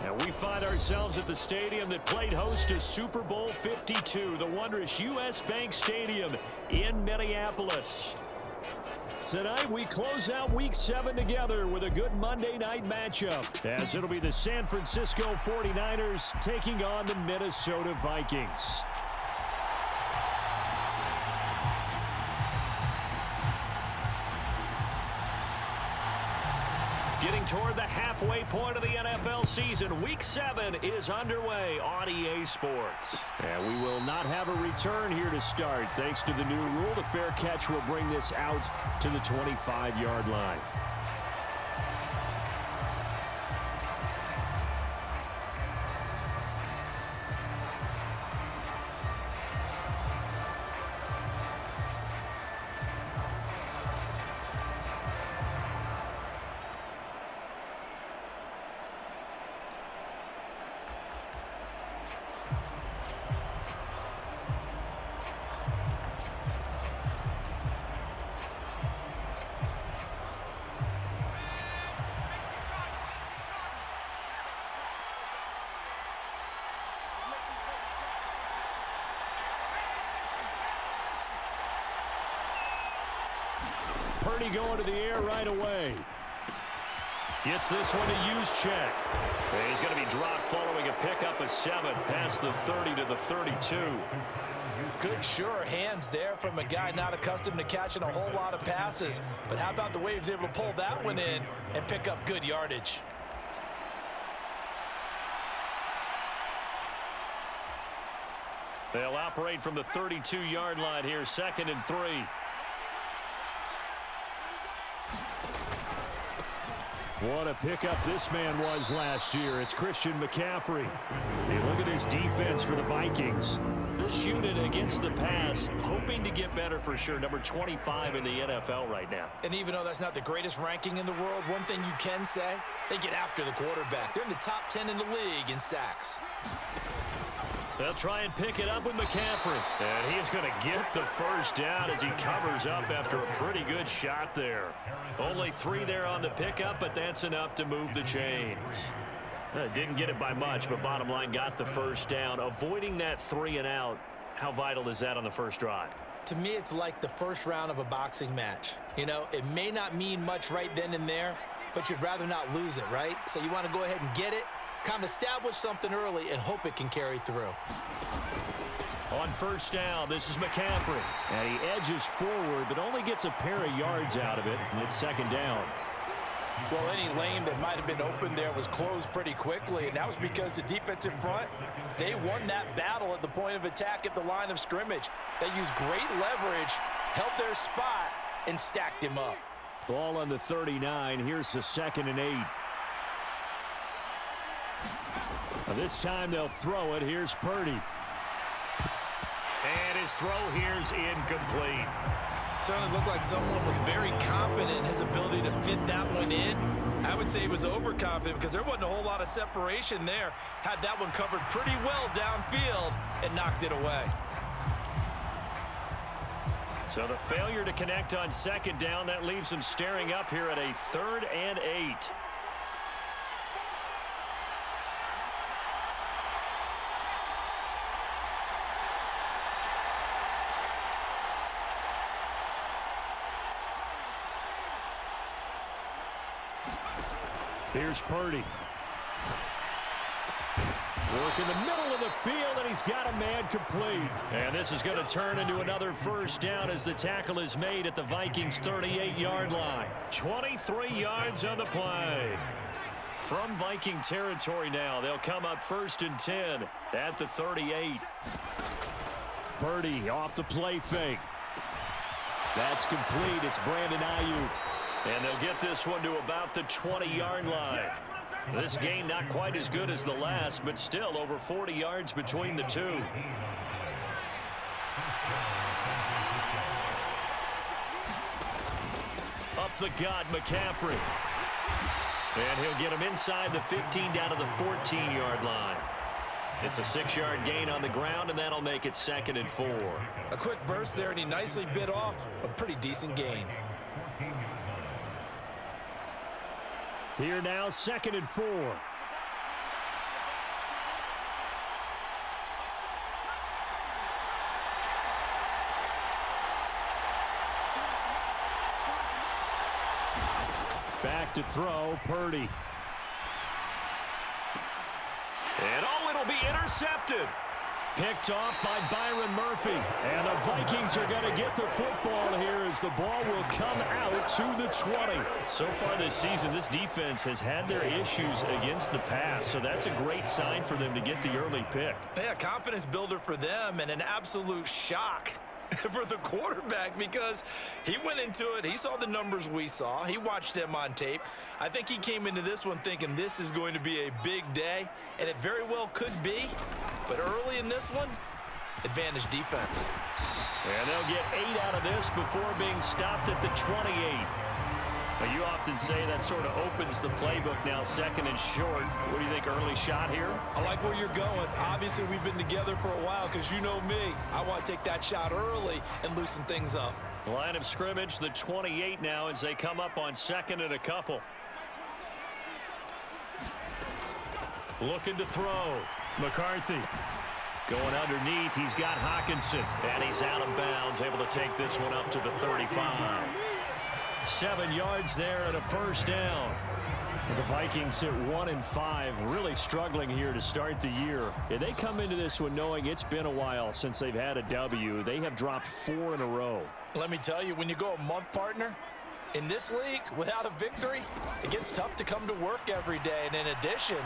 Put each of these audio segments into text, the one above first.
And we find ourselves at the stadium that played host to Super Bowl 52, the wondrous U.S. Bank Stadium in Minneapolis. Tonight, we close out Week 7 together with a good Monday night matchup, as it'll be the San Francisco 49ers taking on the Minnesota Vikings. Getting toward the halfway point of the NFL season, Week 7 is underway on EA Sports. And we will not have a return here to start. Thanks to the new rule, the fair catch will bring this out to the 25-yard line. Purdy going to the air right away. Gets this one to use check. And he's going to be dropped following a pickup of 7 past the 30 to the 32. Good, sure hands there from a guy not accustomed to catching a whole lot of passes. But how about the way he was able to pull that one in and pick up good yardage? They'll operate from the 32-yard line here, 2nd and 3. What a pickup this man was last year. It's Christian McCaffrey. Hey, look at his defense for the Vikings. This unit against the pass, hoping to get better for sure. Number 25 in the NFL right now. And even though that's not the greatest ranking in the world, one thing you can say, they get after the quarterback. They're in the top 10 in the league in sacks. They'll try and pick it up with McCaffrey. And he is going to get the first down as he covers up after a pretty good shot there. Only 3 there on the pickup, but that's enough to move the chains. Didn't get it by much, but bottom line got the first down. Avoiding that 3 and out, how vital is that on the first drive? To me, it's like the first round of a boxing match. You know, it may not mean much right then and there, but you'd rather not lose it, right? So you want to go ahead and get it, kind of establish something early, and hope it can carry through. On first down, this is McCaffrey. And he edges forward, but only gets a pair of yards out of it, and it's 2nd down. Well, any lane that might have been open there was closed pretty quickly, and that was because the defensive front, they won that battle at the point of attack at the line of scrimmage. They used great leverage, held their spot, and stacked him up. Ball on the 39. Here's the 2nd and 8. Now this time they'll throw it. Here's Purdy. And his throw here's incomplete. Certainly looked like someone was very confident in his ability to fit that one in. I would say he was overconfident because there wasn't a whole lot of separation there. Had that one covered pretty well downfield and knocked it away. So the failure to connect on 2nd down, that leaves him staring up here at a 3rd and 8. Here's Purdy. Work in the middle of the field, and he's got a man complete. And this is going to turn into another first down as the tackle is made at the Vikings' 38-yard line. 23 yards on the play. From Viking territory now, they'll come up 1st and 10 at the 38. Purdy off the play fake. That's complete. It's Brandon Ayuk. And they'll get this one to about the 20-yard line. This game not quite as good as the last, but still over 40 yards between the two. Up the gut, McCaffrey. And he'll get him inside the 15 down to the 14-yard line. It's a 6-yard gain on the ground, and that'll make it 2nd and 4. A quick burst there, and he nicely bit off a pretty decent gain. Here now, 2nd and 4. To throw, Purdy. And it'll be intercepted. Picked off by Byron Murphy. And the Vikings are going to get the football here as the ball will come out to the 20. So far this season, this defense has had their issues against the pass, so that's a great sign for them to get the early pick. Yeah, confidence builder for them and an absolute shock for the quarterback because he went into it. He saw the numbers we saw. He watched them on tape. I think he came into this one thinking this is going to be a big day, and it very well could be. But early in this one, advantage defense. And they'll get 8 out of this before being stopped at the 28. Now, you often say that sort of opens the playbook now, second and short. What do you think, early shot here? I like where you're going. Obviously, we've been together for a while because you know me. I want to take that shot early and loosen things up. Line of scrimmage, the 28 now as they come up on second and a couple. Looking to throw. McCarthy. Going underneath, he's got Hockenson. And he's out of bounds, able to take this one up to the 35. 7 yards there and a first down. The Vikings sit 1-5, really struggling here to start the year. And they come into this one knowing it's been a while since they've had a W. They have dropped 4 in a row. Let me tell you, when you go a month, partner, in this league, without a victory, it gets tough to come to work every day. And in addition,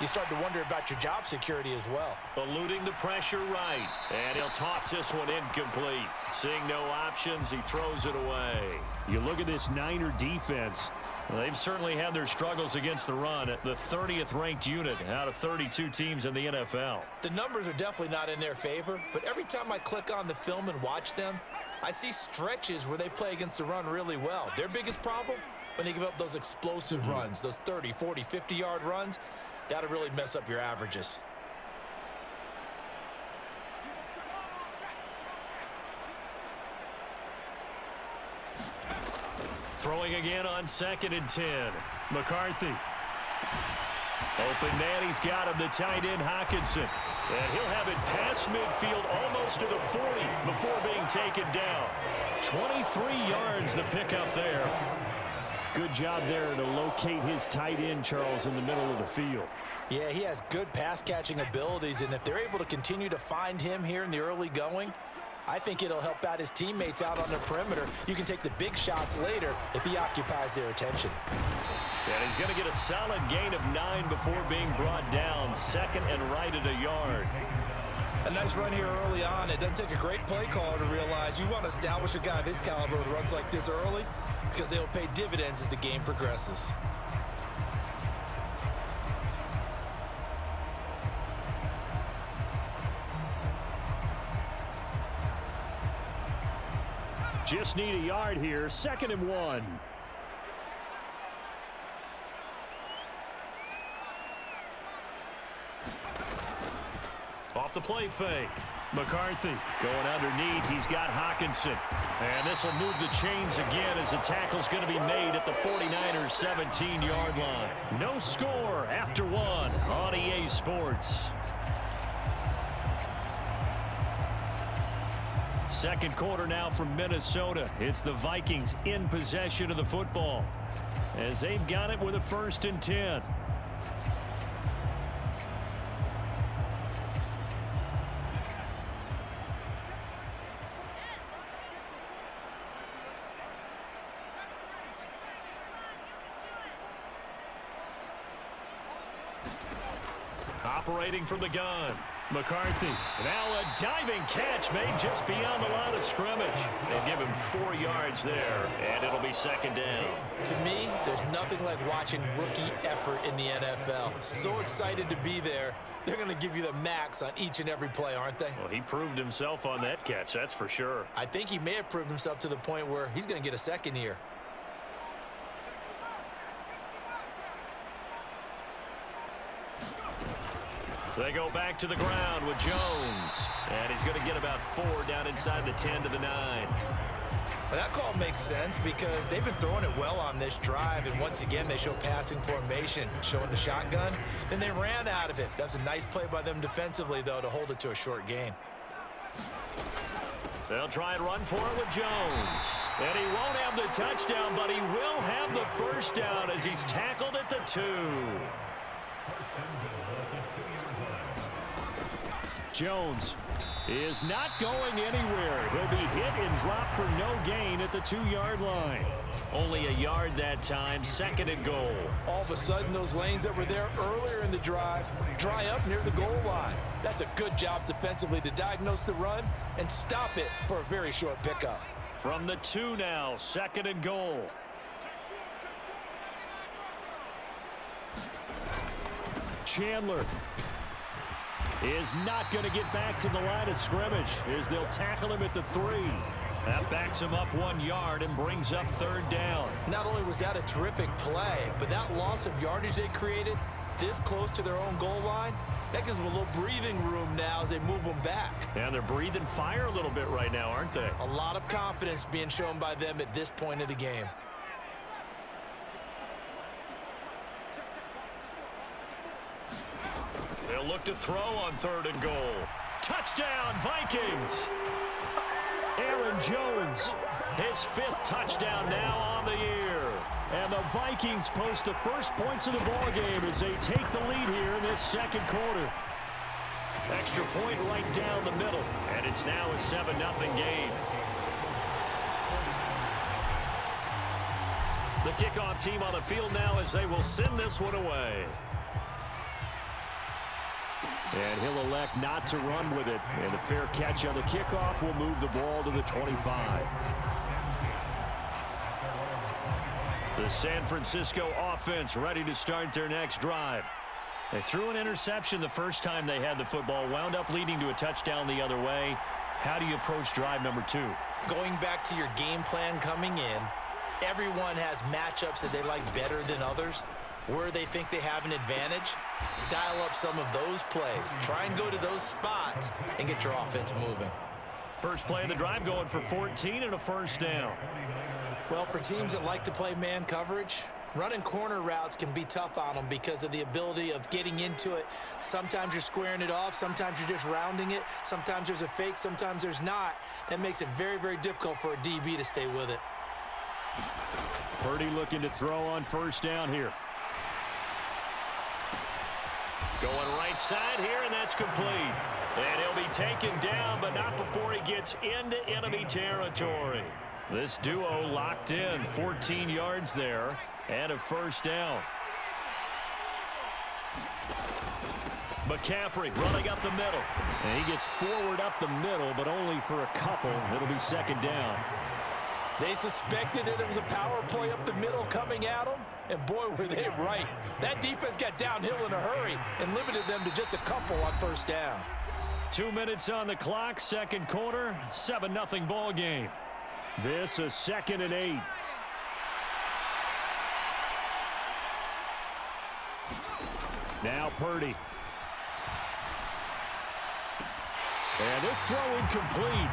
you start to wonder about your job security as well. Eluding the pressure right. And he'll toss this one incomplete. Seeing no options, he throws it away. You look at this Niner defense. They've certainly had their struggles against the run. At the 30th ranked unit out of 32 teams in the NFL. The numbers are definitely not in their favor, but every time I click on the film and watch them, I see stretches where they play against the run really well. Their biggest problem, when they give up those explosive runs, those 30, 40, 50-yard runs, that'll really mess up your averages. Throwing again on 2nd and 10. McCarthy. Open man, he's got him, the tight end Hockenson. And he'll have it past midfield almost to the 40 before being taken down. 23 yards the pickup there. Good job there to locate his tight end, Charles, in the middle of the field. Yeah, he has good pass-catching abilities, and if they're able to continue to find him here in the early going, I think it'll help out his teammates out on the perimeter. You can take the big shots later if he occupies their attention. And he's going to get a solid gain of 9 before being brought down. 2nd and right at a yard. A nice run here early on. It doesn't take a great play caller to realize you want to establish a guy of his caliber with runs like this early because they'll pay dividends as the game progresses. Just need a yard here. 2nd and 1. Off the play fake. McCarthy going underneath. He's got Hockenson. And this will move the chains again as the tackle's going to be made at the 49ers 17-yard line. No score after 1 on EA Sports. Second quarter now from Minnesota. It's the Vikings in possession of the football as they've got it with a 1st and 10. Operating from the gun. McCarthy. Now a diving catch made just beyond the line of scrimmage. They give him 4 yards there, and it'll be 2nd down. To me, there's nothing like watching rookie effort in the NFL. So excited to be there. They're going to give you the max on each and every play, aren't they? Well, he proved himself on that catch, that's for sure. I think he may have proved himself to the point where he's going to get a 2nd here. They go back to the ground with Jones. And he's going to get about 4 down inside the 10 to the 9. Well, that call makes sense because they've been throwing it well on this drive. And once again, they show passing formation, showing the shotgun. Then they ran out of it. That's a nice play by them defensively, though, to hold it to a short gain. They'll try and run for it with Jones. And he won't have the touchdown, but he will have the first down as he's tackled at the 2. Jones is not going anywhere. He'll be hit and dropped for no gain at the 2-yard line. Only a yard that time, 2nd and goal. All of a sudden, those lanes that were there earlier in the drive dry up near the goal line. That's a good job defensively to diagnose the run and stop it for a very short pickup. From the 2 now, 2nd and goal. Chandler is not going to get back to the line of scrimmage as they'll tackle him at the 3. That backs him up 1 yard and brings up 3rd down. Not only was that a terrific play, but that loss of yardage they created this close to their own goal line, that gives them a little breathing room now as they move them back. And they're breathing fire a little bit right now, aren't they? A lot of confidence being shown by them at this point of the game. They'll look to throw on 3rd and goal. Touchdown, Vikings! Aaron Jones, his 5th touchdown now on the year. And the Vikings post the first points of the ballgame as they take the lead here in this 2nd quarter. Extra point right down the middle, and it's now a 7-0 game. The kickoff team on the field now as they will send this one away. And he'll elect not to run with it. And a fair catch on the kickoff will move the ball to the 25. The San Francisco offense ready to start their next drive. They threw an interception the first time they had the football, wound up leading to a touchdown the other way. How do you approach drive number 2? Going back to your game plan coming in, everyone has matchups that they like better than others. Where they think they have an advantage, dial up some of those plays. Try and go to those spots and get your offense moving. First play of the drive going for 14 and a first down. Well, for teams that like to play man coverage, running corner routes can be tough on them because of the ability of getting into it. Sometimes you're squaring it off. Sometimes you're just rounding it. Sometimes there's a fake. Sometimes there's not. That makes it very, very difficult for a DB to stay with it. Purdy looking to throw on first down here. Going right side here, and that's complete. And he'll be taken down, but not before he gets into enemy territory. This duo locked in, 14 yards there, and a first down. McCaffrey running up the middle. And he gets forward up the middle, but only for a couple. It'll be 2nd down. They suspected it was a power play up the middle coming at them, and boy, were they right. That defense got downhill in a hurry and limited them to just a couple on first down. 2 minutes on the clock, 2nd quarter, 7-0 ball game. This is 2nd and 8. Now Purdy. And this throw incomplete.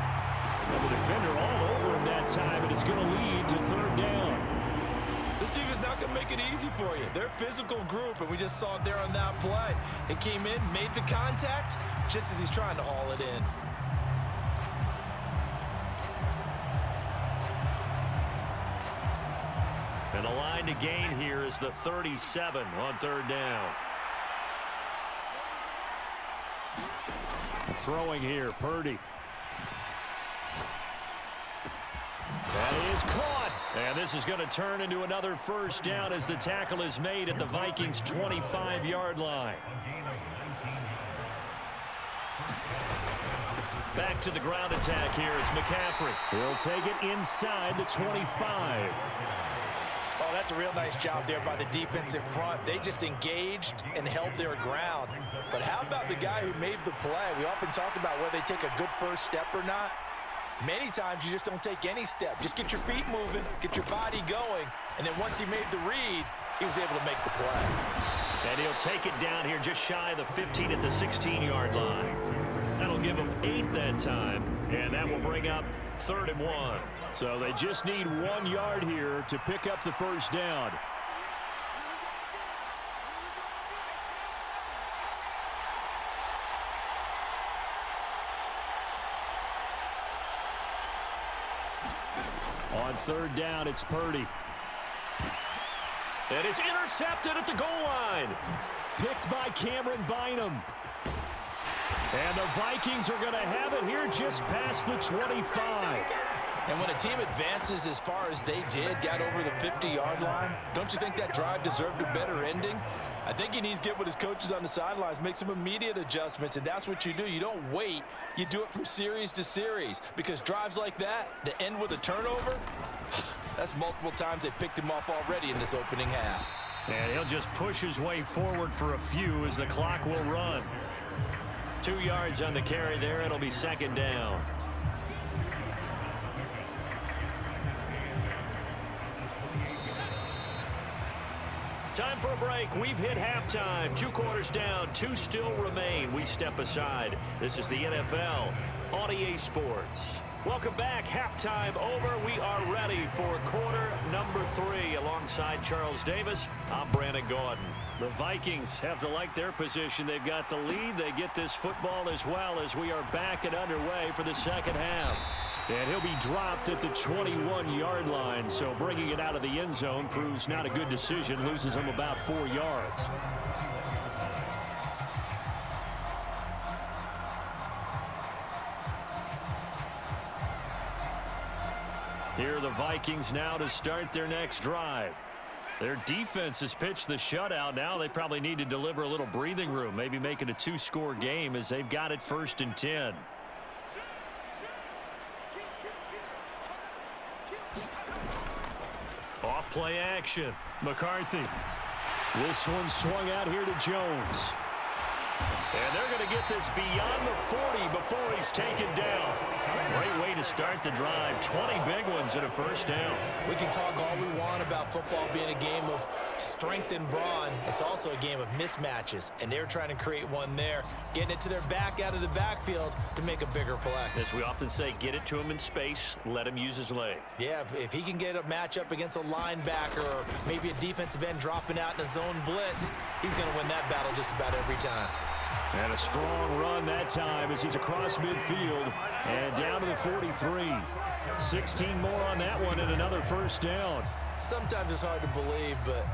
And the defender all over him that time, and it's going to lead to 3rd down. This defense is not going to make it easy for you. They're a physical group, and we just saw it there on that play. It came in, made the contact, just as he's trying to haul it in. And the line to gain here is the 37 on 3rd down. Throwing here, Purdy. That is caught. And this is going to turn into another first down as the tackle is made at the Vikings' 25-yard line. Back to the ground attack here. It's McCaffrey. He'll take it inside the 25. Oh, that's a real nice job there by the defense in front. They just engaged and held their ground. But how about the guy who made the play? We often talk about whether they take a good first step or not. Many times you just don't take any step. Just get your feet moving, get your body going, and then once he made the read, he was able to make the play. And he'll take it down here just shy of the 15 at the 16-yard line. That'll give him 8 that time, and that will bring up 3rd and 1. So they just need 1 yard here to pick up the first down. On third down, it's Purdy. And it's intercepted at the goal line. Picked by Cameron Bynum. And the Vikings are going to have it here just past the 25. And when a team advances as far as they did, got over the 50-yard line, don't you think that drive deserved a better ending? I think he needs to get with his coaches on the sidelines, make some immediate adjustments, and that's what you do. You don't wait. You do it from series to series, because drives like that end with a turnover, that's multiple times they picked him off already in this opening half. And he'll just push his way forward for a few as the clock will run. 2 yards on the carry there. It'll be second down. Time for a break. We've hit halftime. 2 quarters down. 2 still remain. We step aside. This is the NFL on EA Sports. Welcome back. Halftime over. We are ready for quarter number 3. Alongside Charles Davis, I'm Brandon Gaudin. The Vikings have to like their position. They've got the lead. They get this football as well as we are back and underway for the second half. And he'll be dropped at the 21-yard line, so bringing it out of the end zone proves not a good decision. Loses him about 4 yards. Here are the Vikings now to start their next drive. Their defense has pitched the shutout. Now they probably need to deliver a little breathing room, maybe make it a 2-score game as they've got it 1st and 10. Off play action. McCarthy. This one swung out here to Jones. And they're going to get this beyond the 40 before he's taken down. Great way to start the drive. 20 big ones and a first down. We can talk all we want about football being a game of strength and brawn. It's also a game of mismatches, and they're trying to create one there, getting it to their back out of the backfield to make a bigger play. As we often say, get it to him in space, let him use his leg. Yeah, if he can get a matchup against a linebacker or maybe a defensive end dropping out in a zone blitz, he's going to win that battle just about every time. And a strong run that time as he's across midfield and down to the 43. 16 more on that one and another first down. Sometimes it's hard to believe, but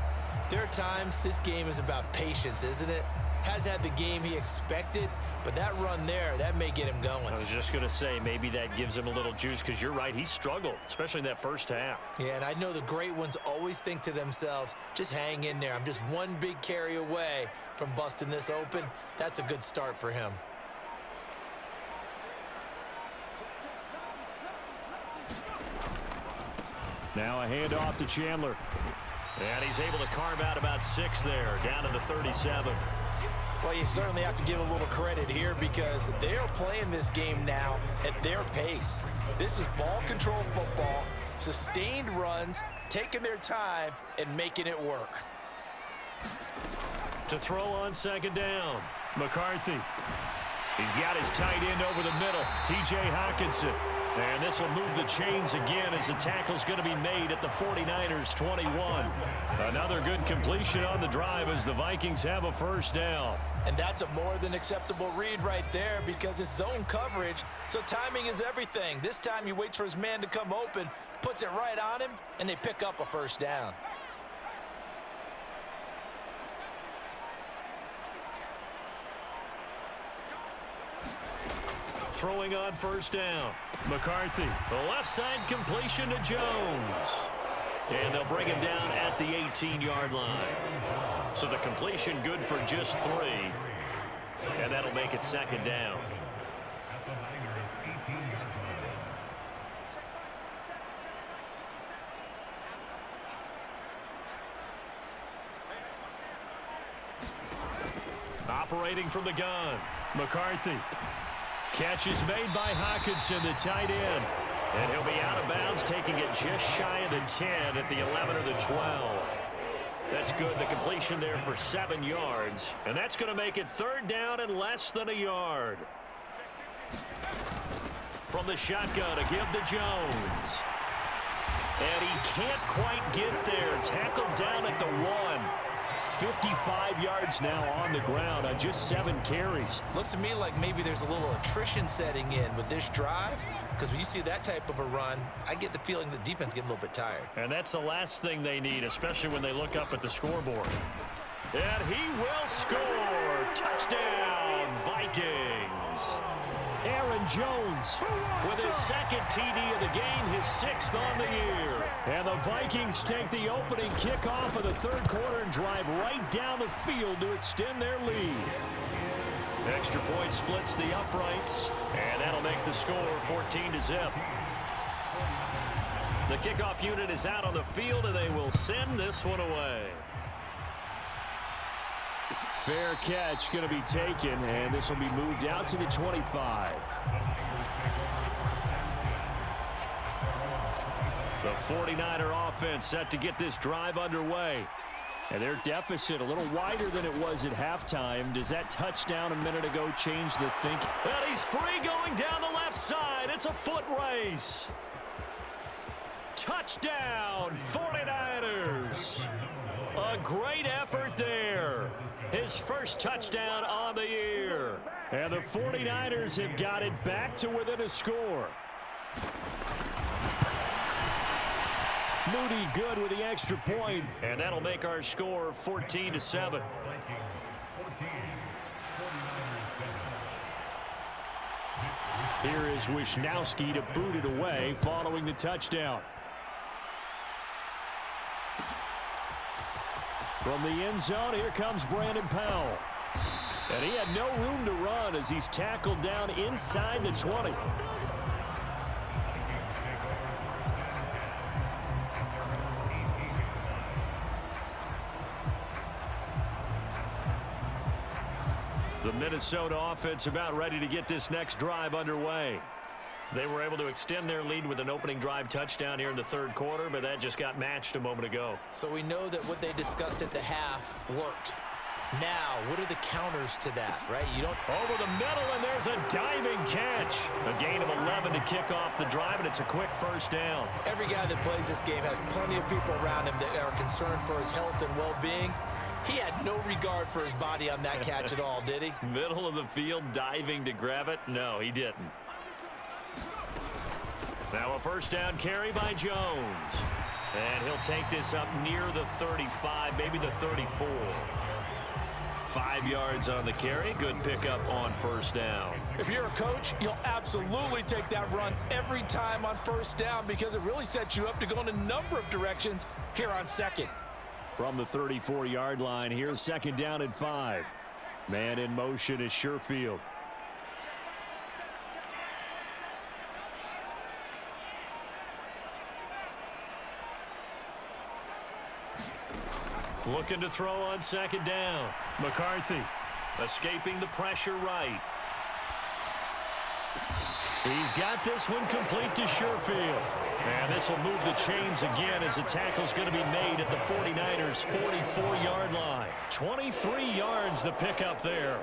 there are times this game is about patience, isn't it? Has had the game he expected, but that run there, that may get him going. I was just going to say, maybe that gives him a little juice because you're right, he struggled, especially in that first half. Yeah, and I know the great ones always think to themselves, just hang in there. I'm just one big carry away from busting this open. That's a good start for him. Now a handoff to Chandler. And he's able to carve out about 6 there, down to the 37. Well, you certainly have to give a little credit here because they are playing this game now at their pace. This is ball control football, sustained runs, taking their time and making it work. To throw on second down, McCarthy. He's got his tight end over the middle, T.J. Hockenson. And this will move the chains again as the tackle's going to be made at the 49ers 21. Another good completion on the drive as the Vikings have a first down. And that's a more than acceptable read right there because it's zone coverage, so timing is everything. This time he waits for his man to come open, puts it right on him, and they pick up a first down. Throwing on first down, McCarthy. The left side completion to Jones. And they'll bring him down at the 18-yard line. So the completion good for just 3. And that'll make it second down. Operating from the gun, McCarthy. Catch is made by Hockenson, the tight end. And he'll be out of bounds, taking it just shy of the 10 at the 11 or the 12. That's good. The completion there for 7 yards. And that's going to make it third down and less than a yard. From the shotgun, a give to Jones. And he can't quite get there. Tackled down at the 1. 55 yards now on the ground on just 7 carries. Looks to me like maybe there's a little attrition setting in with this drive, because when you see that type of a run, I get the feeling the defense getting a little bit tired. And that's the last thing they need, especially when they look up at the scoreboard. And he will score. Touchdown, Vikings. Aaron Jones with his second TD of the game, his 6th on the year. And the Vikings take the opening kickoff of the third quarter and drive right down the field to extend their lead. Extra point splits the uprights, and that'll make the score 14-0. The kickoff unit is out on the field, and they will send this one away. Fair catch going to be taken, and this will be moved out to the 25. The 49er offense set to get this drive underway. And their deficit a little wider than it was at halftime. Does that touchdown a minute ago change the thinking? And he's free going down the left side. It's a foot race. Touchdown, 49ers. A great effort there. His first touchdown on the year. And the 49ers have got it back to within a score. Moody good with the extra point, and that'll make our score 14-7. Here is Wisnowski to boot it away following the touchdown. From the end zone, here comes Brandon Powell. And he had no room to run as he's tackled down inside the 20. The Minnesota offense about ready to get this next drive underway. They were able to extend their lead with an opening drive touchdown here in the third quarter, but that just got matched a moment ago. So we know that what they discussed at the half worked. Now, what are the counters to that, right? You don't... Over the middle, and there's a diving catch. A gain of 11 to kick off the drive, and it's a quick first down. Every guy that plays this game has plenty of people around him that are concerned for his health and well-being. He had no regard for his body on that catch at all, did he? Middle of the field, diving to grab it? No, he didn't. Now a first down carry by Jones. And he'll take this up near the 35, maybe the 34. 5 yards on the carry. Good pickup on first down. If you're a coach, you'll absolutely take that run every time on first down because it really sets you up to go in a number of directions here on second. From the 34-yard line, here's second down and 5. Man in motion is Sherfield. Looking to throw on second down. McCarthy escaping the pressure right. He's got this one complete to Sherfield. And this will move the chains again as the tackle's going to be made at the 49ers' 44-yard line. 23 yards the pickup there.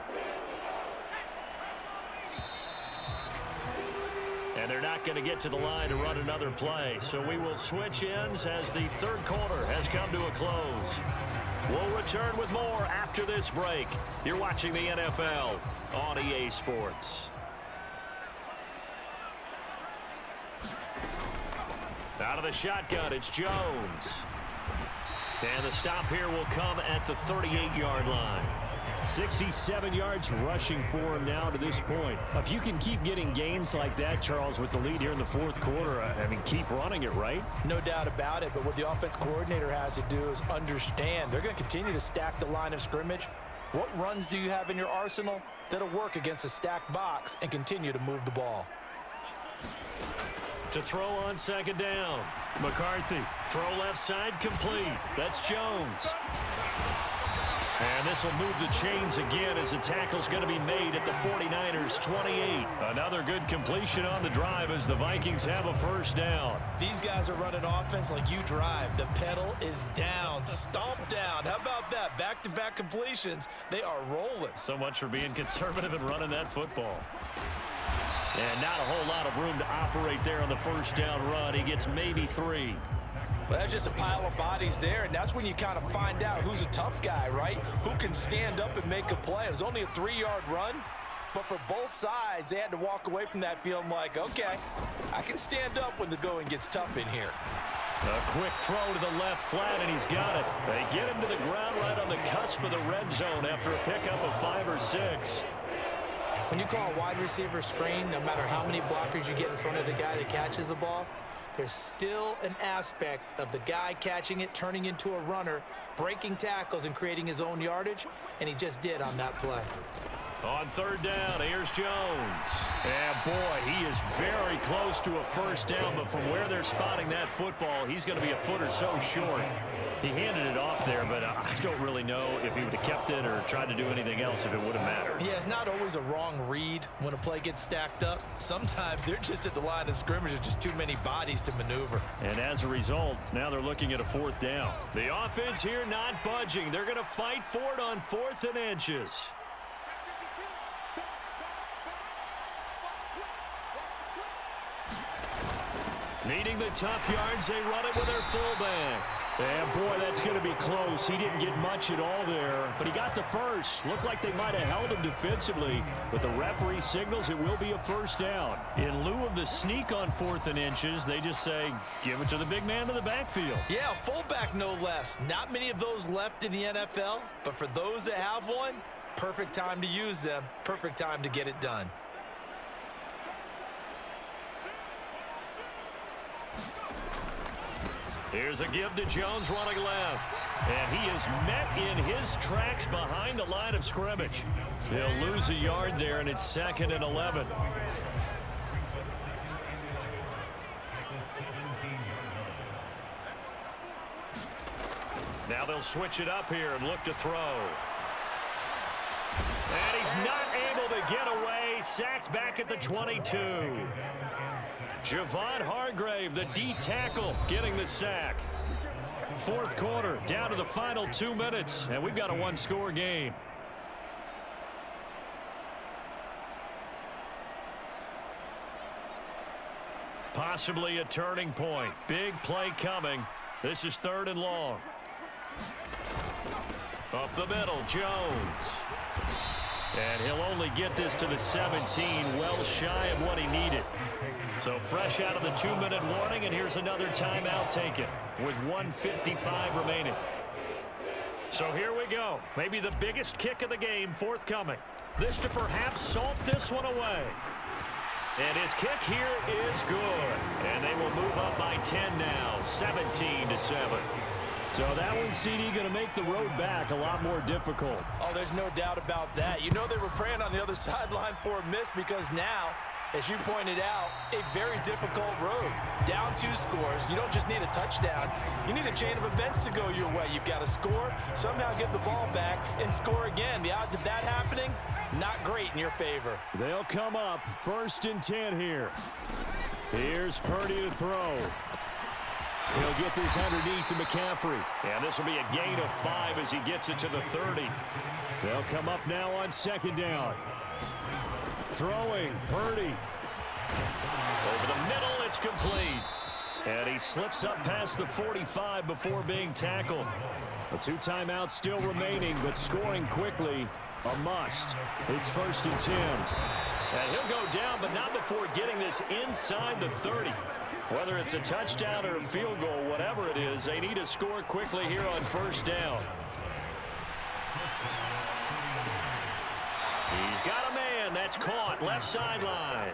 And they're not going to get to the line to run another play. So we will switch ends as the third quarter has come to a close. We'll return with more after this break. You're watching the NFL on EA Sports. Out of the shotgun, it's Jones. And the stop here will come at the 38-yard line. 67 yards rushing for him now to this point. If you can keep getting gains like that, Charles, with the lead here in the fourth quarter, I mean, keep running it, right? No doubt about it, but what the offense coordinator has to do is understand. They're going to continue to stack the line of scrimmage. What runs do you have in your arsenal that'll work against a stacked box and continue to move the ball? To throw on second down. McCarthy, throw left side, complete. That's Jones. And this will move the chains again as the tackle's going to be made at the 49ers' 28. Another good completion on the drive as the Vikings have a first down. These guys are running offense like you drive. The pedal is down, stomp down. How about that? Back-to-back completions. They are rolling. So much for being conservative and running that football. And not a whole lot of room to operate there on the first down run. He gets maybe 3. Well, that's just a pile of bodies there, and that's when you kind of find out who's a tough guy, right? Who can stand up and make a play. It was only a 3-yard run, but for both sides, they had to walk away from that feeling like, okay, I can stand up when the going gets tough in here. A quick throw to the left flat, and he's got it. They get him to the ground right on the cusp of the red zone after a pickup of 5 or 6. When you call a wide receiver screen, no matter how many blockers you get in front of the guy that catches the ball, there's still an aspect of the guy catching it, turning into a runner, breaking tackles and creating his own yardage, and he just did on that play. On third down, here's Jones. And boy, he is very close to a first down, but from where they're spotting that football, he's going to be a foot or so short. He handed it off there, but I don't really know if he would have kept it or tried to do anything else if it would have mattered. Yeah, it's not always a wrong read when a play gets stacked up. Sometimes they're just at the line of scrimmage. There's just too many bodies to maneuver. And as a result, now they're looking at a fourth down. The offense here not budging. They're going to fight for it on 4th and inches. Needing the tough yards, they run it with their fullback. And boy, that's going to be close. He didn't get much at all there, but he got the first. Looked like they might have held him defensively, but the referee signals it will be a first down. In lieu of the sneak on 4th and inches, they just say, give it to the big man in the backfield. Yeah, fullback no less. Not many of those left in the NFL, but for those that have one, perfect time to use them, perfect time to get it done. Here's a give to Jones running left. And he is met in his tracks behind the line of scrimmage. He'll lose a yard there, and it's 2nd and 11. Now they'll switch it up here and look to throw. And he's not able to get away. Sacked back at the 22. Javon Hargrave, the D tackle, getting the sack. 4th quarter, down to the final 2 minutes, and we've got a 1-score game. Possibly a turning point. Big play coming. This is 3rd and long. Up the middle, Jones. And he'll only get this to the 17, well shy of what he needed. So fresh out of the 2-minute warning, and here's another timeout taken with 1:55 remaining. So here we go. Maybe the biggest kick of the game forthcoming. This to perhaps salt this one away. And his kick here is good. And they will move up by 10 now, 17-7. So that one, CD, going to make the road back a lot more difficult. Oh, there's no doubt about that. You know they were praying on the other sideline for a miss because now, as you pointed out, a very difficult road. Down 2 scores. You don't just need a touchdown. You need a chain of events to go your way. You've got to score, somehow get the ball back, and score again. The odds of that happening, not great in your favor. They'll come up 1st and 10 here. Here's Purdy to throw. He'll get this underneath to McCaffrey. And this will be a gain of 5 as he gets it to the 30. They'll come up now on 2nd down. Throwing, Purdy. Over the middle, it's complete. And he slips up past the 45 before being tackled. The 2 timeouts still remaining, but scoring quickly, a must. It's 1st and 10. And he'll go down, but not before getting this inside the 30. Whether it's a touchdown or a field goal, whatever it is, they need to score quickly here on 1st down. He's got a man. That's caught. Left sideline.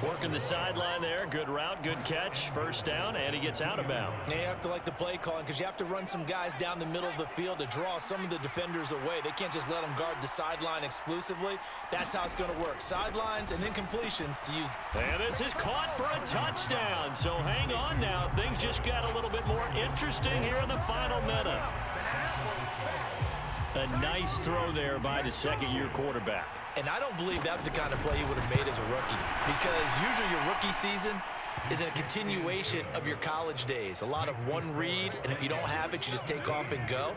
Working the sideline there. Good route, good catch. 1st down, and he gets out of bounds. You have to like the play calling because you have to run some guys down the middle of the field to draw some of the defenders away. They can't just let them guard the sideline exclusively. That's how it's going to work. Sidelines and then completions to use. And this is caught for a touchdown. So hang on now. Things just got a little bit more interesting here in the final minute. A nice throw there by the 2nd-year quarterback. And I don't believe that was the kind of play he would have made as a rookie because usually your rookie season is a continuation of your college days. A lot of one read, and if you don't have it, you just take off and go.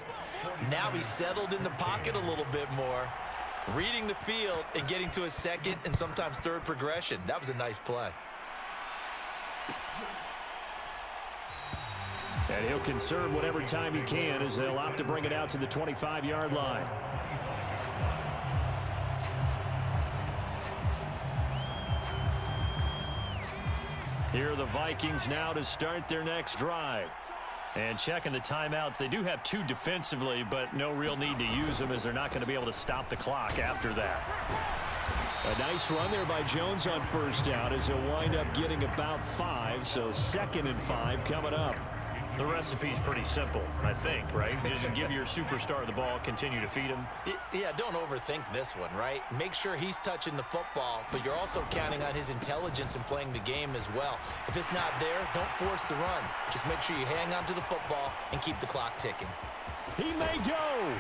Now he's settled in the pocket a little bit more, reading the field and getting to a 2nd and sometimes 3rd progression. That was a nice play. And he'll conserve whatever time he can as they'll opt to bring it out to the 25-yard line. Here are the Vikings now to start their next drive. And checking the timeouts, they do have 2 defensively, but no real need to use them as they're not going to be able to stop the clock after that. A nice run there by Jones on first down as he'll wind up getting about 5, so 2nd and 5 coming up. The recipe's pretty simple, I think, right? Just give your superstar the ball, continue to feed him. Yeah, don't overthink this one, right? Make sure he's touching the football, but you're also counting on his intelligence in playing the game as well. If it's not there, don't force the run. Just make sure you hang on to the football and keep the clock ticking. He may go.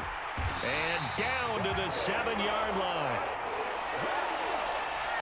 And down to the 7-yard line.